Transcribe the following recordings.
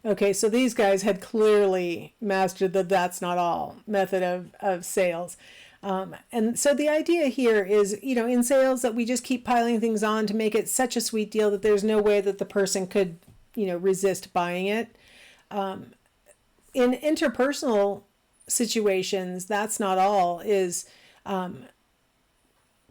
Okay, so these guys had clearly mastered the "that's not all" method of sales. And so the idea here is, in sales, that we just keep piling things on to make it such a sweet deal that there's no way that the person could, resist buying it. In interpersonal situations, "that's not all" is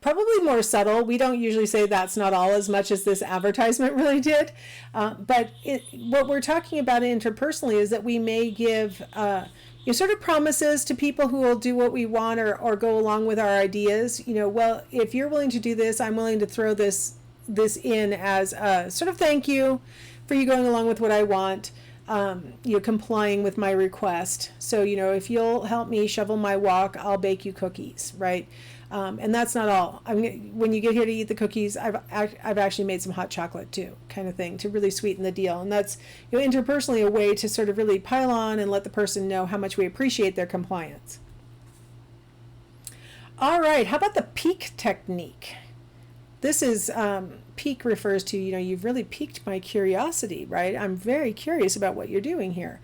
probably more subtle. We don't usually say "that's not all" as much as this advertisement really did. But what we're talking about interpersonally is that we may give sort of promises to people who will do what we want or go along with our ideas. Well, if you're willing to do this, I'm willing to throw this in as a sort of thank you for you going along with what I want. Complying with my request. So, if you'll help me shovel my walk, I'll bake you cookies, right? And that's not all. When you get here to eat the cookies, I've actually made some hot chocolate too, kind of thing, to really sweeten the deal. And that's interpersonally a way to sort of really pile on and let the person know how much we appreciate their compliance. All right, how about the Pique technique? This is Pique refers to, you've really piqued my curiosity, right? I'm very curious about what you're doing here.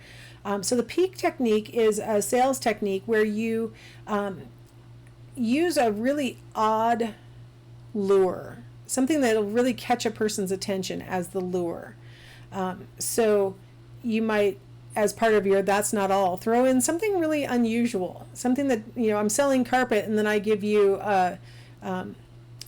So the Pique technique is a sales technique where you use a really odd lure, something that'll really catch a person's attention as the lure. So you might, as part of your "that's not all," throw in something really unusual, something that, I'm selling carpet and then I give you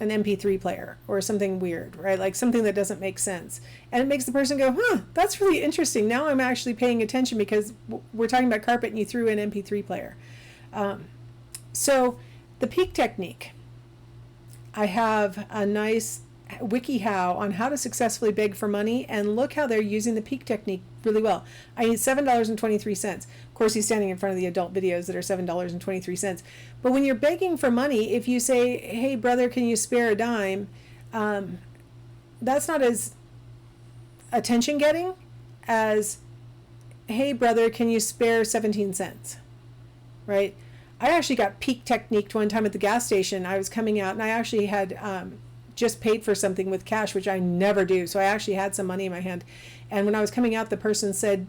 an MP3 player or something weird, right? Like something that doesn't make sense. And it makes the person go, that's really interesting. Now I'm actually paying attention because we're talking about carpet and you threw in an MP3 player. So the Pique technique, I have a nice WikiHow on how to successfully beg for money, and look how they're using the Pique technique really well. I need $7.23. Of course, he's standing in front of the adult videos that are $7.23. But when you're begging for money, if you say, "Hey brother, can you spare a dime?" That's not as attention getting as, "Hey brother, can you spare 17 cents?" Right? I actually got Pique techniqued one time at the gas station. I was coming out and I actually had just paid for something with cash, which I never do. So I actually had some money in my hand. And when I was coming out, the person said,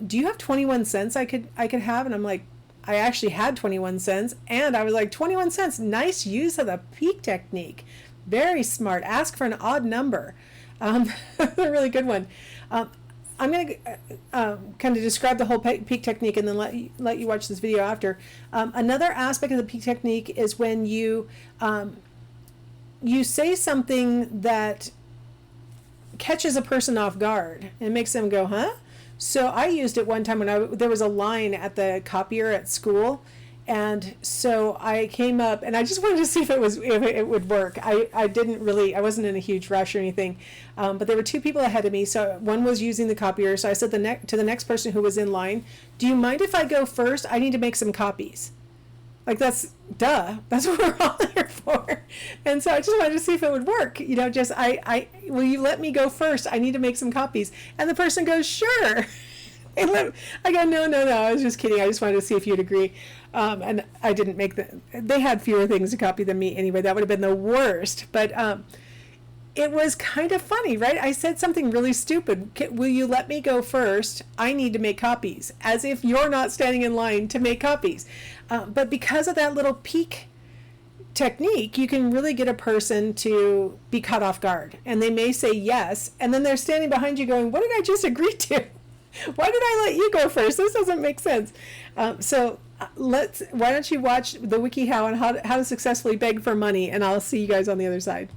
"Do you have 21 cents I could have?" And I'm like, I actually had 21 cents. And I was like, 21 cents, nice use of the Pique technique. Very smart. Ask for an odd number. A really good one. I'm going to kind of describe the whole Pique technique and then let you watch this video after. Another aspect of the Pique technique is when you say something that catches a person off guard and makes them go, "Huh?" So I used it one time when there was a line at the copier at school, and so I came up and I just wanted to see if it would work. I wasn't in a huge rush or anything, but there were two people ahead of me. So one was using the copier. So I said to the next person who was in line, "Do you mind if I go first? I need to make some copies." Like, that's what we're all here for. And so I just wanted to see if it would work. Will you let me go first? I need to make some copies. And the person goes, "Sure." I go, no, I was just kidding. I just wanted to see if you'd agree. And I didn't they had fewer things to copy than me anyway. That would have been the worst. But it was kind of funny, right? I said something really stupid. "Will you let me go first? I need to make copies." As if you're not standing in line to make copies. But because of that little Pique technique, you can really get a person to be caught off guard. And they may say yes, and then they're standing behind you going, "What did I just agree to? Why did I let you go first? This doesn't make sense." Why don't you watch the WikiHow on how to successfully beg for money, and I'll see you guys on the other side.